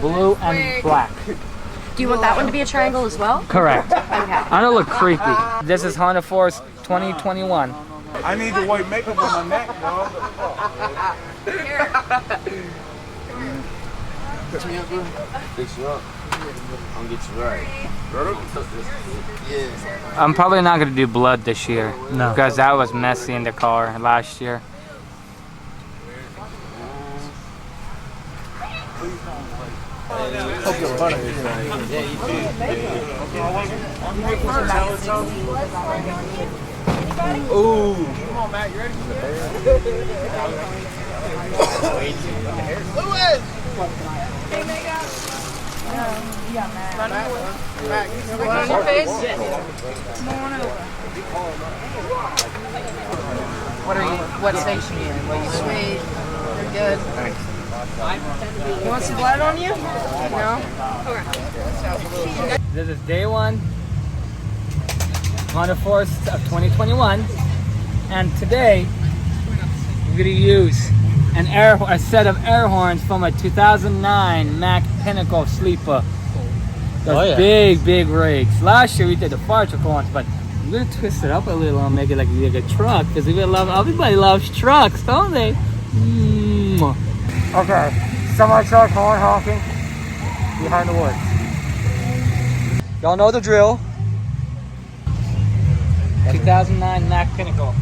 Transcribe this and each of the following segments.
Blue and black. Do you want that one to be a triangle as well? Correct. Okay. I don't look creepy. This is Honda Force 2021. I need the white makeup on my neck, dog. Fix you up. I'm gonna get you right. Yeah. I'm probably not gonna do blood this year. No. Because that was messy in the car last year. Ooh. Come on, Matt, you ready? Lewis! Hey, makeup. You got Matt. Matt, you On your face? Come on over. What station are you in? Sweet. You're good. Thanks. You want some blood on you? No? This is day one. Honda Force of 2021. And today, we're gonna use a set of air horns from a 2009 Mack Pinnacle Sleeper. Those big rigs. Last year we did the fire truck ones, but we're gonna twist it up a little and make it like a truck because everybody loves trucks, don't they? Okay, semi-truck horn honking behind the woods. Y'all know the drill. 2009 Mack Pinnacle.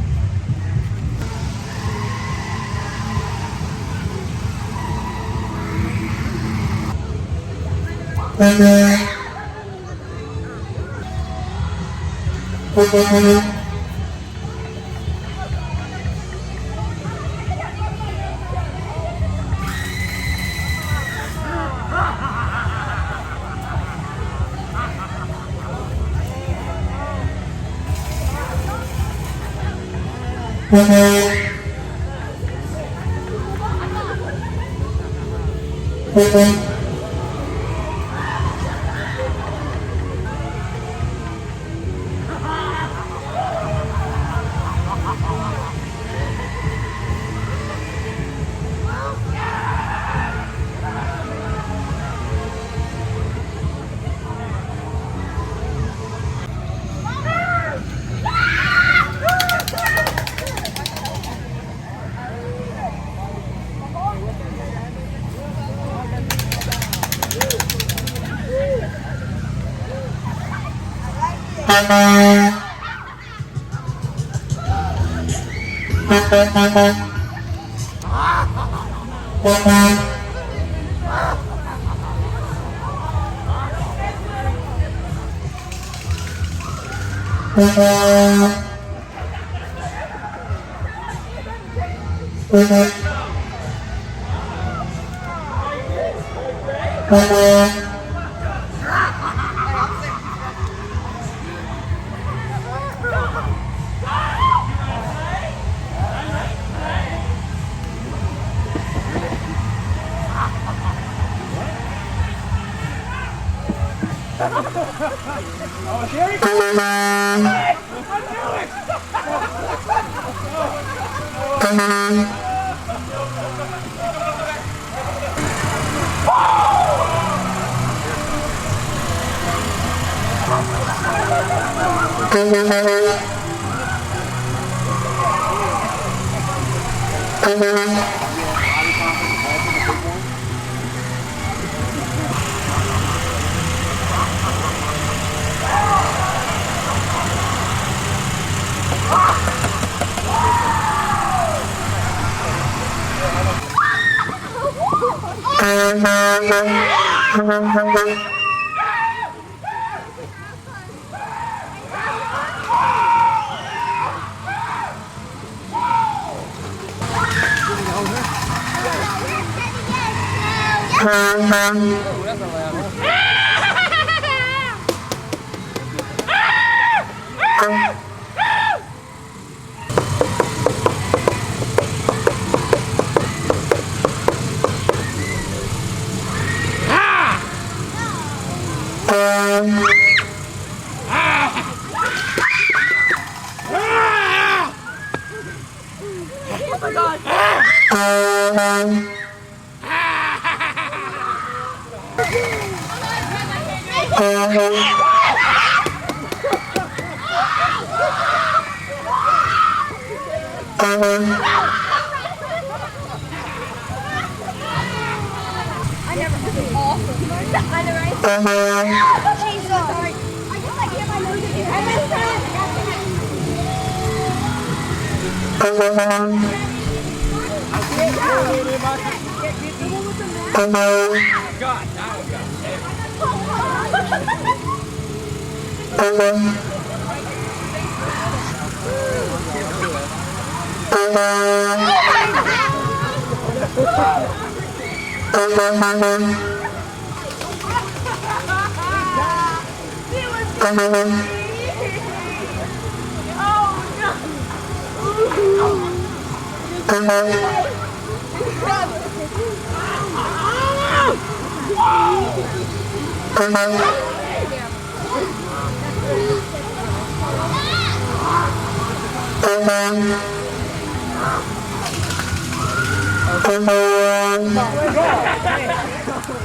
Oh my god!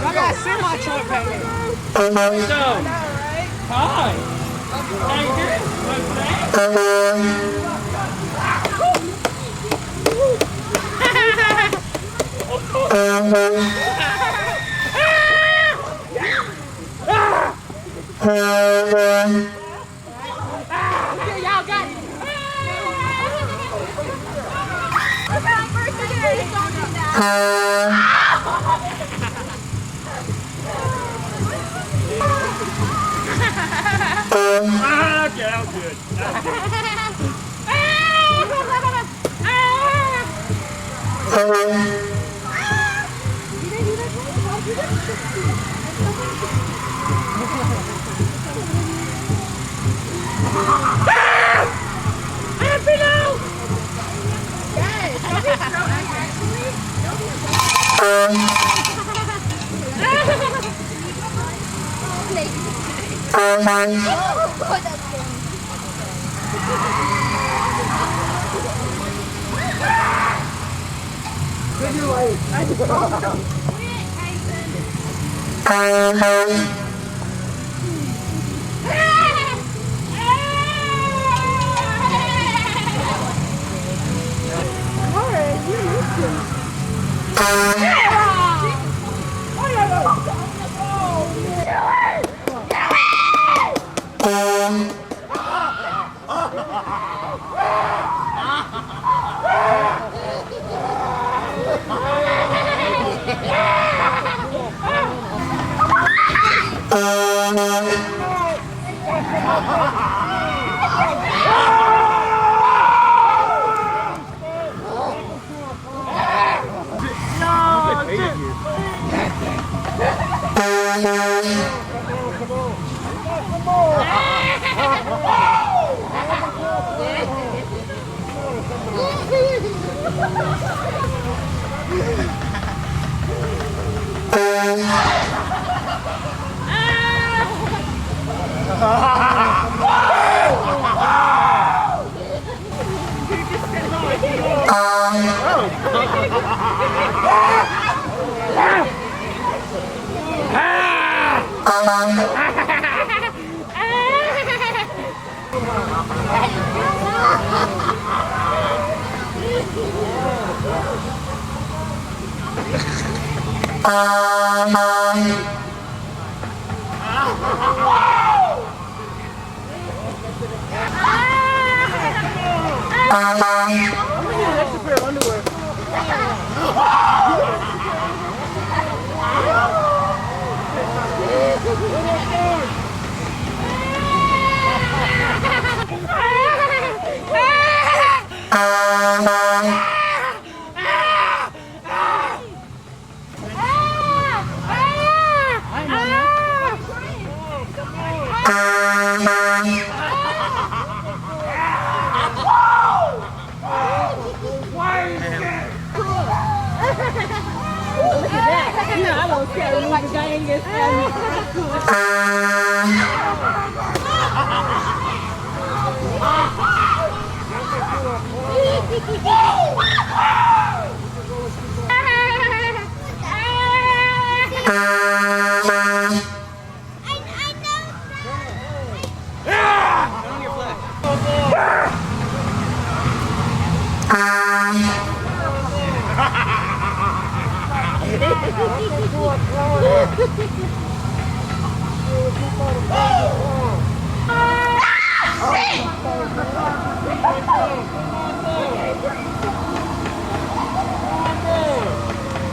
I got a semi truck back there. So, hi. Thank you. What's that? Y'all got it. Okay, that was good.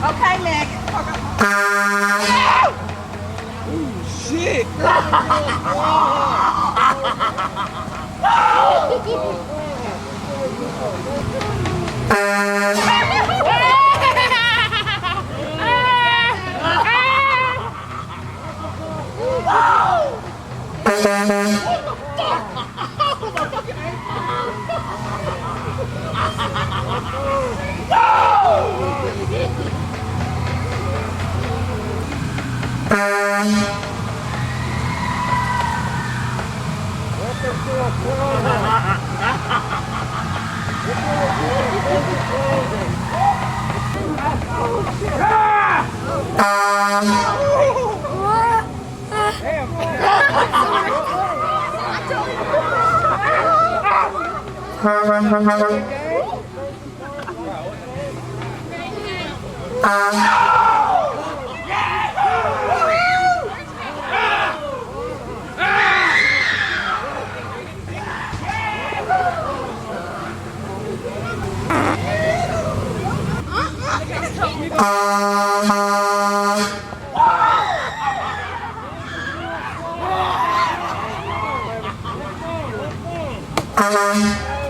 Okay, Nick. Shit!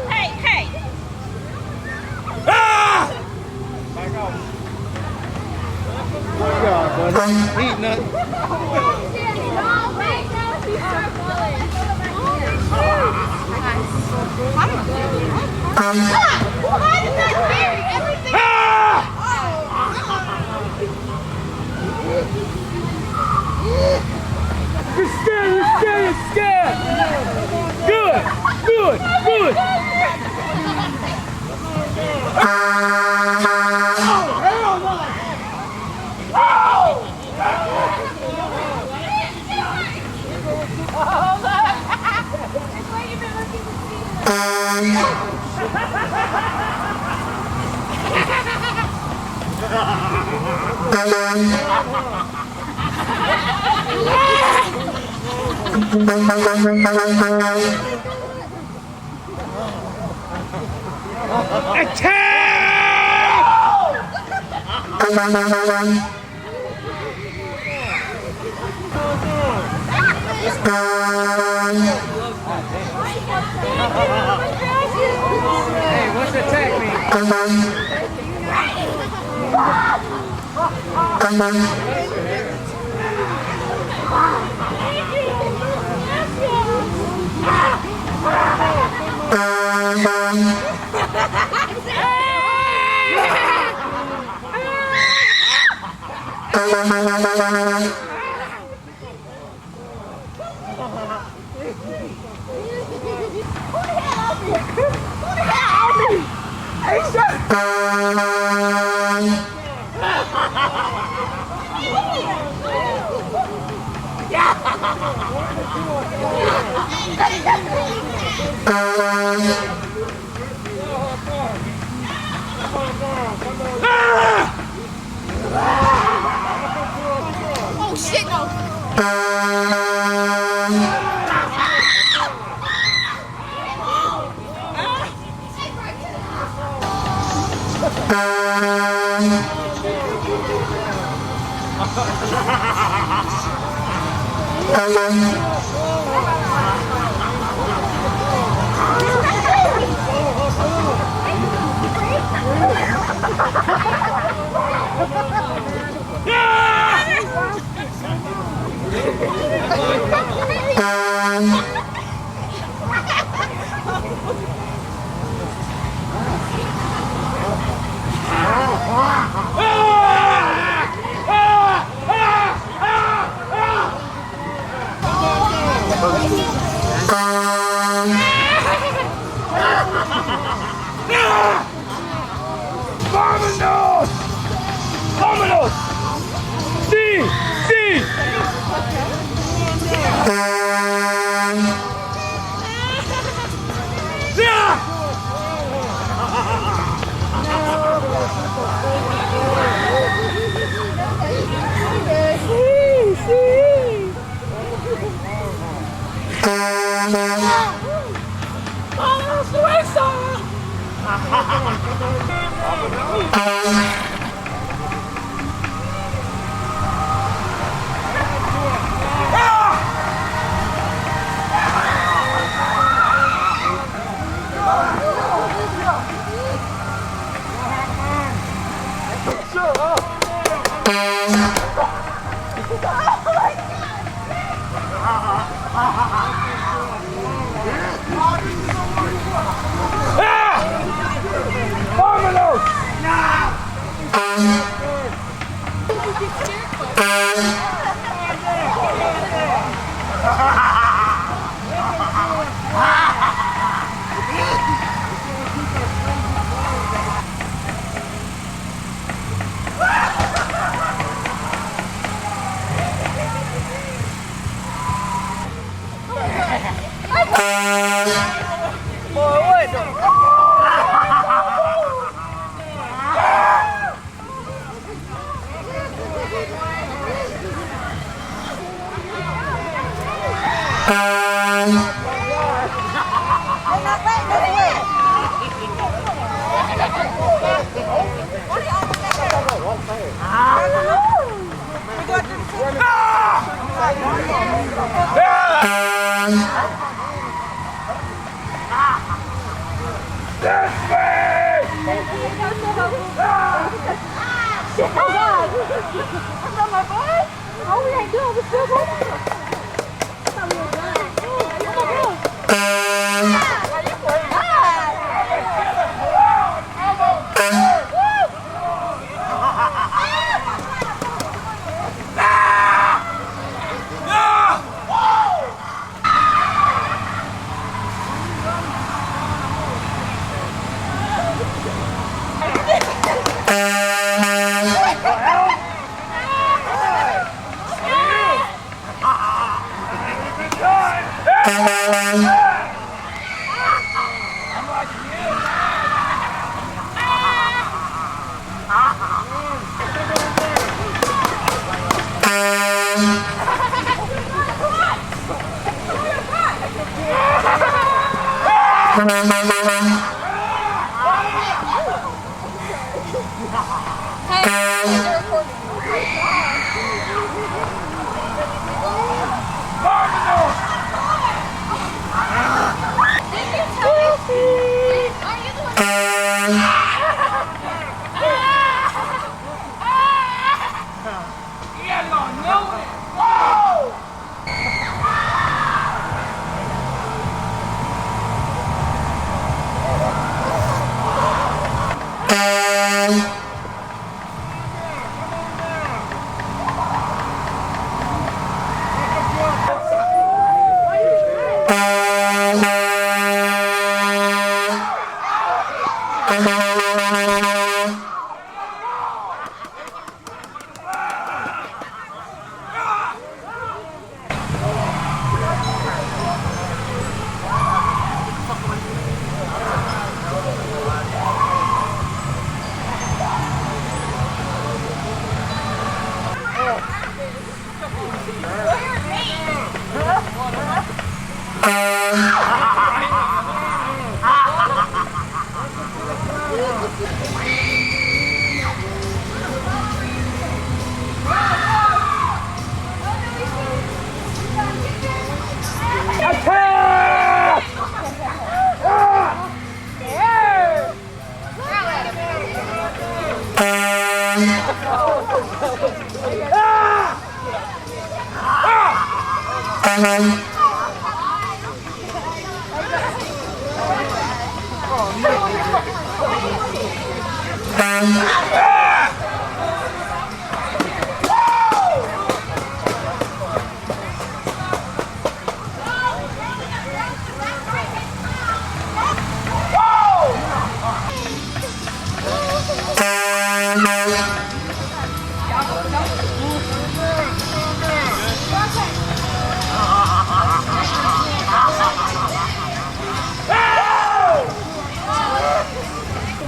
Hey, hey. Eat nothing. You're scared, you're scared, you're scared! Good, good, good! Hey, what's the technique? Oh shit, no. Vámonos! Vámonos! Sí, sí!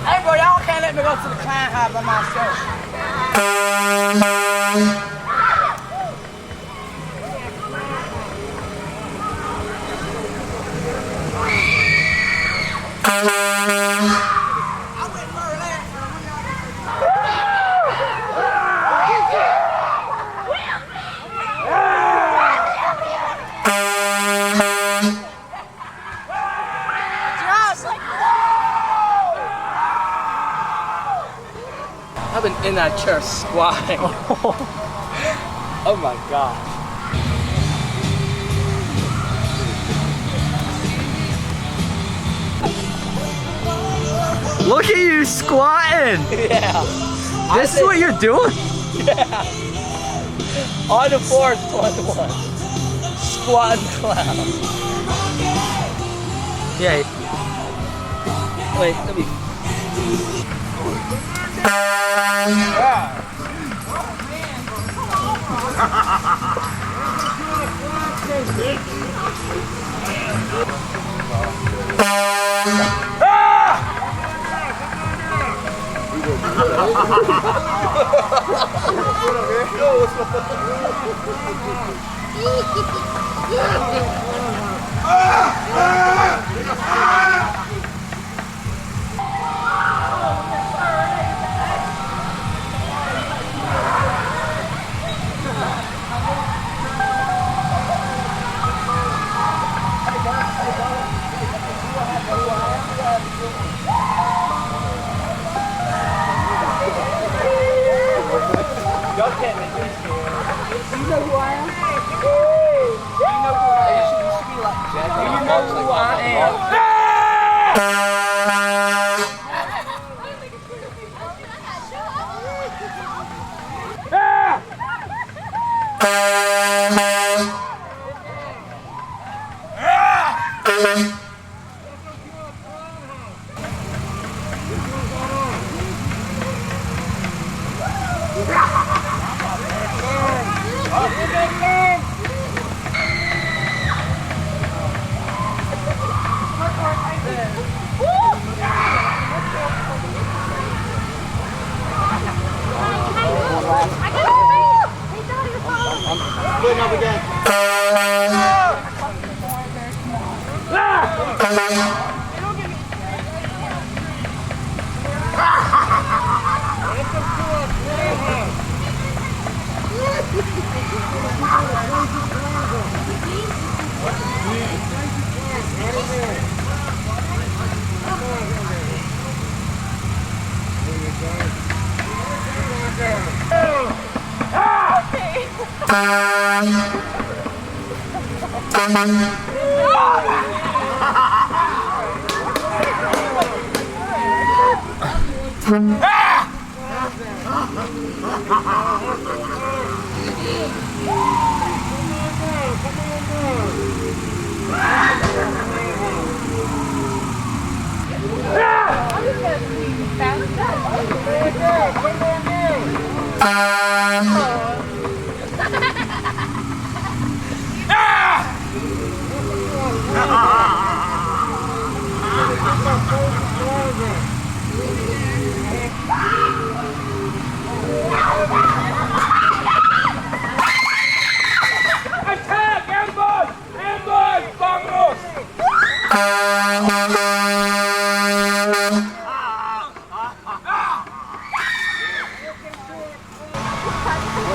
Hey, bro, y'all can't let me go to the client house by myself. in that chair squatting. Oh my gosh. Look at you squatting! Yeah. This is what you're doing? Yeah. On the floor, 21. Squatting clown. Yeah. Wait, let me.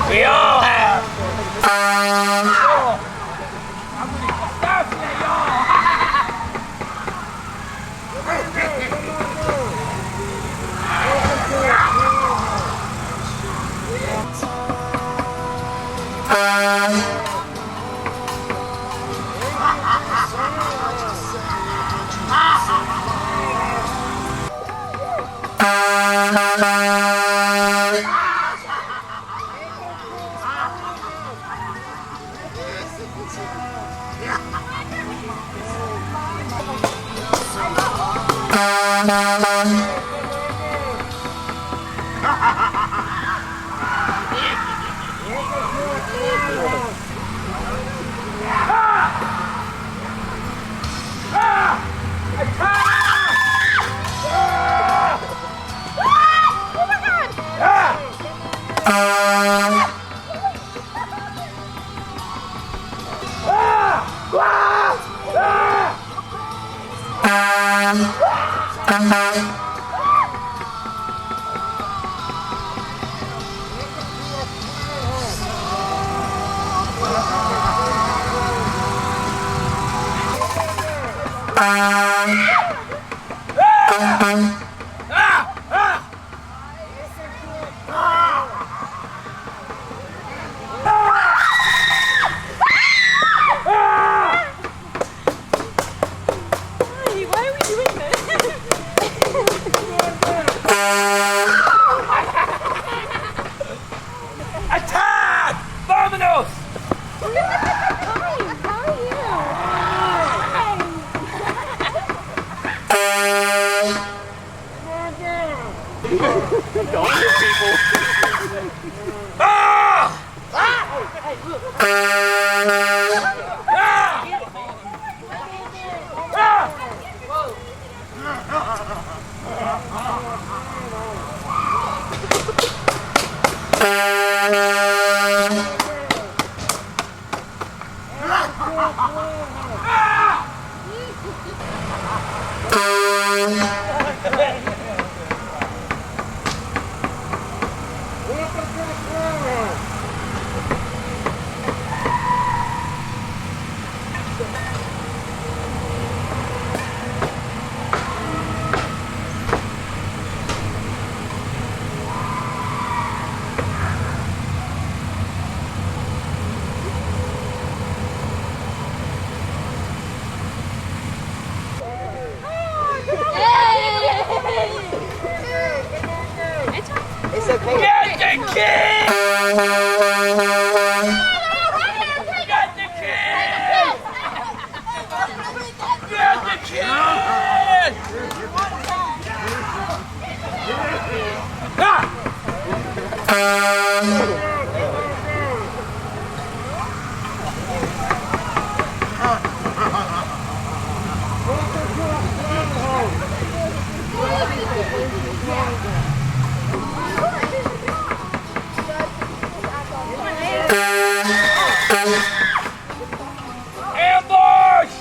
We all have. Don't hit people. It's okay. Get the kid! Get the kid! Get the kid! Ambush!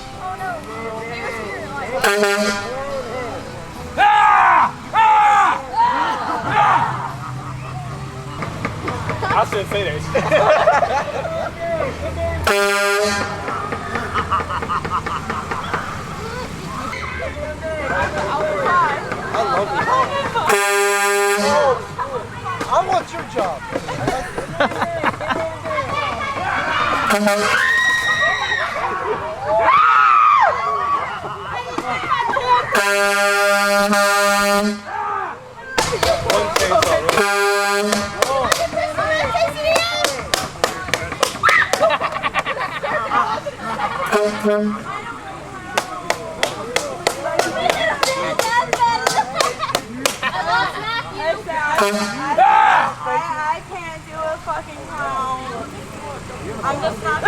I shouldn't say that I want your job. I can't do a fucking pound. I'm just not.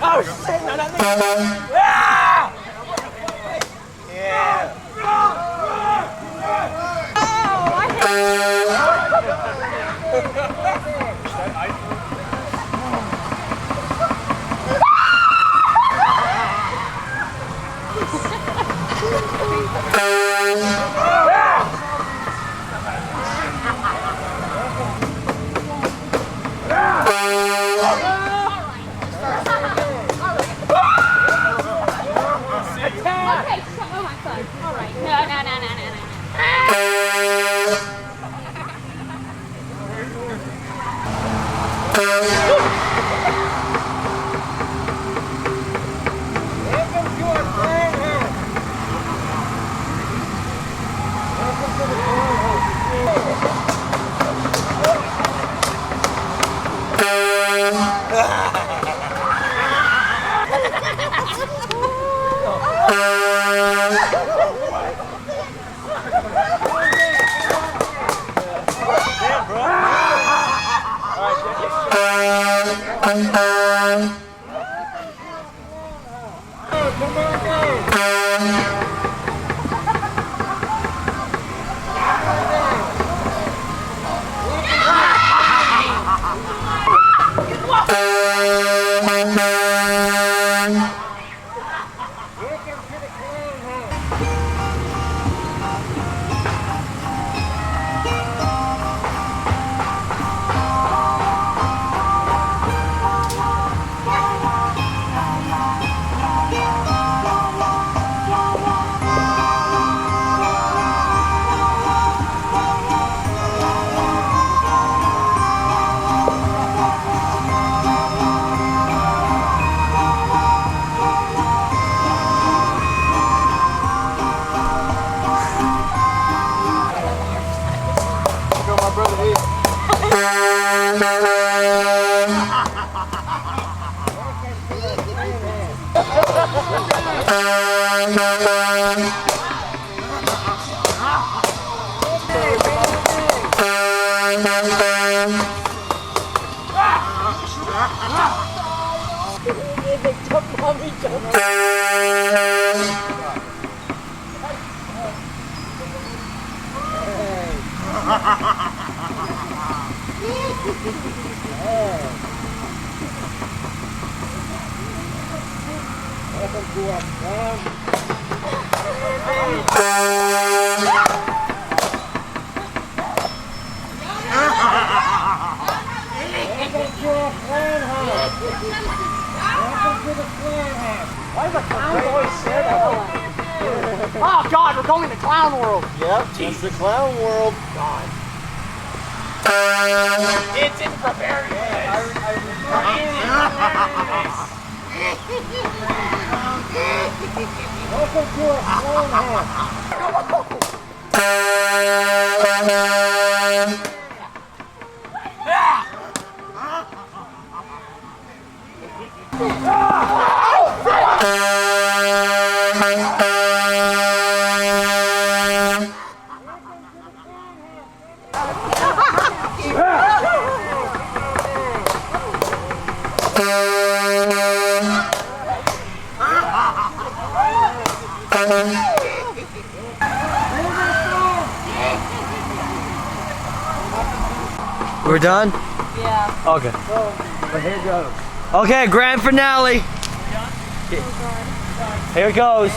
Oh shit! No, no, no. Yeah. Oh, I hate Okay, oh my God. All right. No. Welcome to our farmhouse. Welcome to the Damn, bro. Come on down. Welcome to the clown house. Oh God, we're going to clown world. Yep, it's the clown world. It's in Bavaria. Welcome to a clown house. We're done? Yeah. Okay. But here goes. Okay, grand finale. Here it goes.